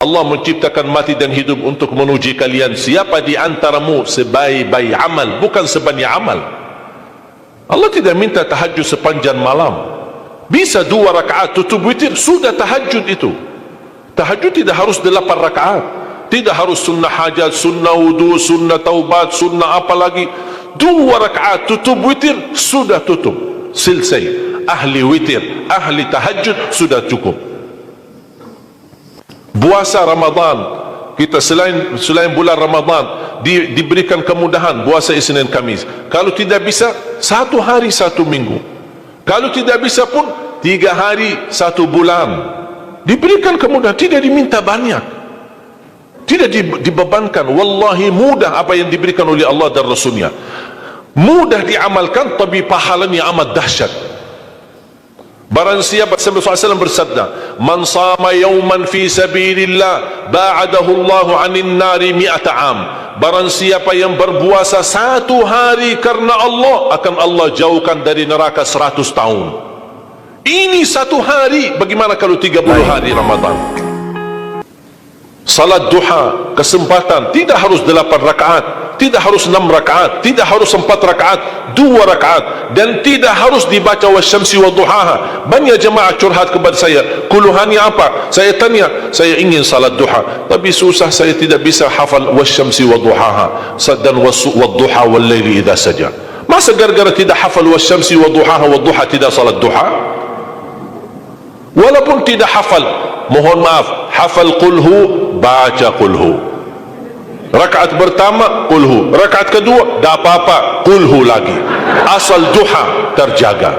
Allah menciptakan mati dan hidup untuk menuji kalian. Siapa di antaramu sebaik-baik amal, bukan sebanyak amal. Allah tidak minta tahajud sepanjang malam. Bisa 2 rakaat tutup witir, sudah tahajud itu. Tahajud tidak harus 8 rakaat, tidak harus sunnah hajat, sunnah wudu, sunnah taubat, sunnah apa lagi. 2 rakaat tutup witir, sudah tutup, selesai. Ahli witir, ahli tahajud sudah cukup. Puasa Ramadan, kita selain bulan Ramadan diberikan kemudahan puasa Isnin Kamis. Kalau tidak bisa 1 hari 1 minggu, kalau tidak bisa pun 3 hari 1 bulan, diberikan kemudahan. Tidak diminta banyak, tidak dibebankan. Wallahi mudah apa yang diberikan oleh Allah dan Rasulnya, mudah diamalkan, tapi pahalanya amat dahsyat. Barang siapa, Rasulullah SAW bersabda, man sama yawman fi sabilillah ba'adahu Allahu 'anil nari 100 am. Barang siapa yang berpuasa 1 hari karena Allah, akan Allah jauhkan dari neraka 100 tahun. Ini 1 hari, bagaimana kalau 30 hari Ramadan? Salat duha, kesempatan, tidak harus 8 rakaat, tidak harus 6 rakaat, tidak harus 4 rakaat, 2 rakaat, dan tidak harus dibaca wasyamsi wa duhaha. Banyak jemaah curhat kepada saya, keluhannya apa? Saya tanya, saya ingin salat duha, tapi susah, saya tidak bisa hafal wasyamsi wa duhaha dan wadduha wal laili idza saja. Masa gara-gara tidak hafal wasyamsi wa duhaha wadduha tidak salat duha? Walaupun tidak hafal, mohon maaf, hafal qulhu, baca qulhu. Rakaat pertama qulhu, rakaat kedua tak apa-apa, qulhu lagi. Asal duha terjaga.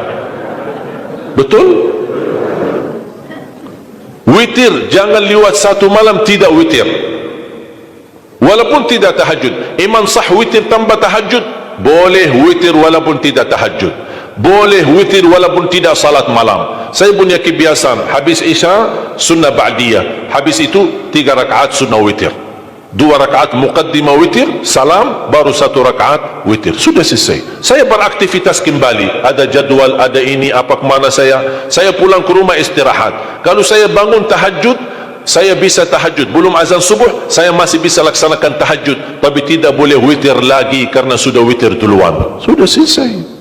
Betul? Witir jangan lewat 1 malam tidak witir, walaupun tidak tahajud. Iman sah witir tambah tahajud, boleh witir walaupun tidak tahajud, boleh witir walaupun tidak salat malam. Saya punya kebiasaan, habis Isya sunnah ba'diyah, habis itu 3 rakaat sunnah witir, 2 rakaat muqaddimah witir, salam, baru 1 rakaat witir, sudah selesai. Saya beraktivitas kembali, ada jadwal, ada ini, apa kemana saya pulang ke rumah istirahat. Kalau saya bangun tahajud, saya bisa tahajud, belum azan subuh saya masih bisa laksanakan tahajud, tapi tidak boleh witir lagi karena sudah witir duluan, sudah selesai.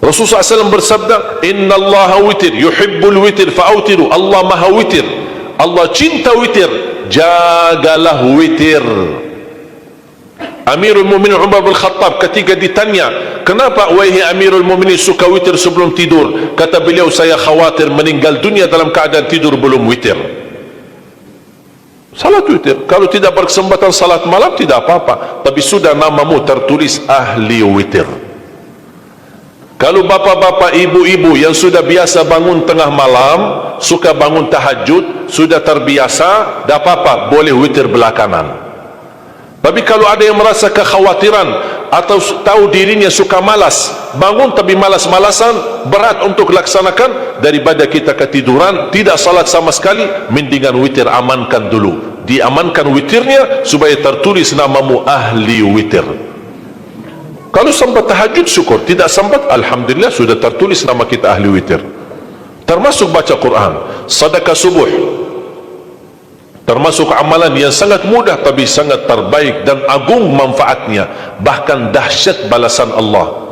Rasulullah SAW bersabda, Inna Allah witir, yuhibbul witir, fa'autiru. Allah maha witir, Allah cinta witir, jagalah witir. Amirul Mu'minin Umar bin Khattab ketika ditanya, kenapa wahai Amirul Mu'minin suka witir sebelum tidur? Kata beliau, saya khawatir meninggal dunia dalam keadaan tidur belum witir. Salat witir, kalau tidak berkesempatan salat malam tidak apa-apa, tapi sudah namamu tertulis ahli witir. Kalau bapak-bapak, ibu-ibu yang sudah biasa bangun tengah malam, suka bangun tahajud, sudah terbiasa, tak apa-apa, boleh witir belakangan. Tapi kalau ada yang merasa kekhawatiran atau tahu dirinya suka malas, bangun tapi malas-malasan, berat untuk laksanakan, daripada kita ketiduran, tidak salat sama sekali, mendingan witir amankan dulu. Diamankan witirnya supaya tertulis namamu ahli witir. Kalau sempat tahajud syukur, tidak sempat alhamdulillah sudah tertulis nama kita ahli witir. Termasuk baca Quran, sedekah subuh, termasuk amalan yang sangat mudah tapi sangat terbaik dan agung manfaatnya, bahkan dahsyat balasan Allah.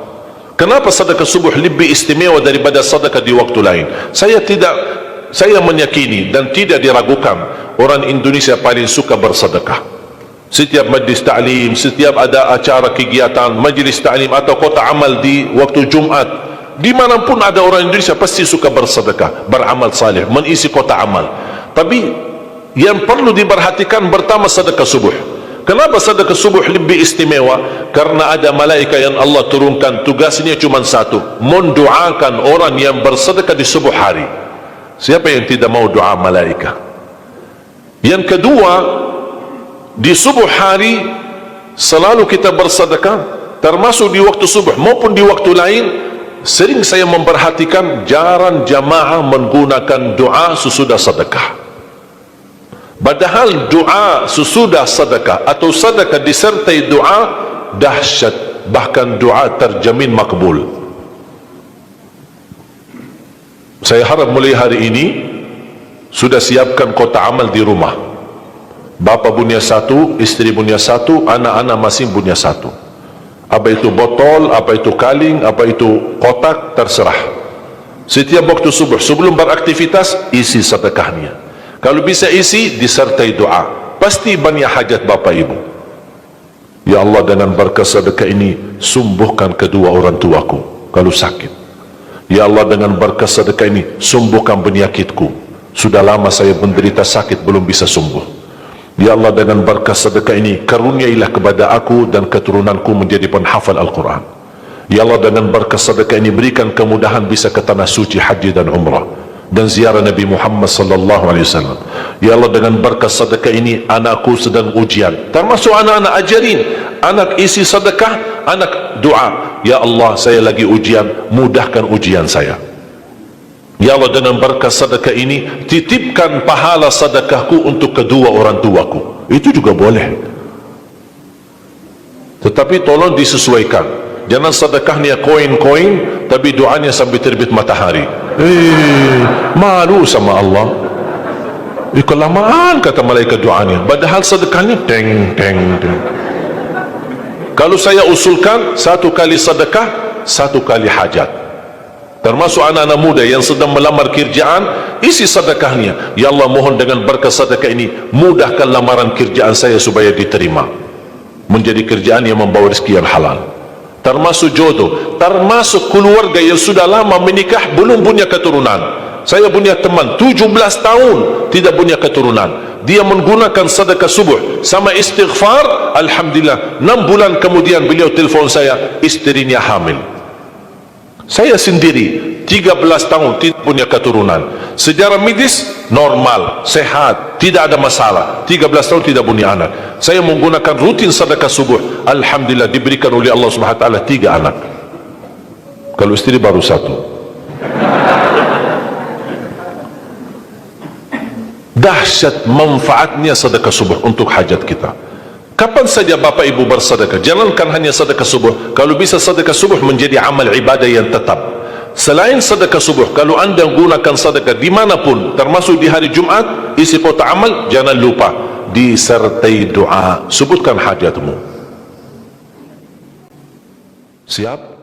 Kenapa sedekah subuh lebih istimewa daripada sedekah di waktu lain? Saya meyakini dan tidak diragukan, orang Indonesia paling suka bersedekah. Setiap majlis ta'lim, setiap ada acara kegiatan majlis ta'lim atau kota amal di waktu Jumat, dimanapun ada orang Indonesia pasti suka bersedekah, beramal saleh, mengisi kota amal. Tapi yang perlu diperhatikan pertama sedekah subuh. Kenapa sedekah subuh lebih istimewa? Karena ada malaikat yang Allah turunkan, tugasnya cuma satu, mendoakan orang yang bersedekah di subuh hari. Siapa yang tidak mau doa malaikat? Yang kedua, di subuh hari selalu kita bersedekah, termasuk di waktu subuh maupun di waktu lain. Sering saya memperhatikan jarang jamaah menggunakan doa sesudah sedekah, padahal doa sesudah sedekah atau sedekah disertai doa dahsyat, bahkan doa terjamin makbul. Saya harap mulai hari ini Sudah siapkan kotak amal di rumah. Bapa punya satu, istri punya satu, anak-anak masing punya satu. Apa itu botol, apa itu kaling, apa itu kotak, terserah. Setiap waktu subuh sebelum beraktivitas, isi sedekahnya. Kalau bisa isi, disertai doa. Pasti banyak hajat bapa ibu. Ya Allah, dengan berkah sedekah ini sembuhkan kedua orang tuaku kalau sakit. Ya Allah, dengan berkah sedekah ini sembuhkan penyakitku. Sudah lama saya menderita sakit belum bisa sembuh. Ya Allah, dengan berkah sedekah ini karuniailah kepada aku dan keturunanku menjadi penghafal Al-Quran. Ya Allah, dengan berkah sedekah ini berikan kemudahan bisa ke tanah suci haji dan umrah dan ziarah Nabi Muhammad sallallahu alaihi wasallam. Ya Allah, dengan berkah sedekah ini anakku sedang ujian, termasuk anak-anak ajarin, anak isi sedekah, anak doa. Ya Allah, saya lagi ujian, mudahkan ujian saya. Ya Allah, dengan berkah sedekah ini titipkan pahala sedekahku untuk kedua orang tuaku. Itu juga boleh, tetapi tolong disesuaikan. Jangan sedekahnya koin-koin tapi doanya sampai terbit matahari. Malu sama Allah. Kelamaan kata malaikat doanya, padahal sedekahnya teng teng teng. Kalau saya usulkan, satu kali sedekah, satu kali hajat. Termasuk anak-anak muda yang sedang melamar kerjaan, isi sedekahnya. Ya Allah, mohon dengan berkah sedekah ini mudahkan lamaran kerjaan saya supaya diterima, menjadi kerjaan yang membawa rezeki yang halal. Termasuk jodoh, termasuk keluarga yang sudah lama menikah belum punya keturunan. Saya punya teman 17 tahun tidak punya keturunan. Dia menggunakan sedekah subuh sama istighfar, alhamdulillah 6 bulan kemudian beliau telefon saya, istrinya hamil. Saya sendiri 13 tahun tidak punya keturunan. Secara medis normal, sehat, tidak ada masalah. 13 tahun tidak punya anak. Saya menggunakan rutin sedekah subuh, alhamdulillah diberikan oleh Allah Subhanahu wa taala 3 anak. Kalau istri baru 1. Dahsyat manfaatnya sedekah subuh untuk hajat kita. Kapan saja Bapak Ibu bersedekah, jangankan hanya sedekah subuh. Kalau bisa sedekah subuh menjadi amal ibadah yang tetap. Selain sedekah subuh, kalau anda gunakan sedekah dimanapun, termasuk di hari Jumat, isi kotak amal, jangan lupa disertai doa. Sebutkan hajatmu. Siap?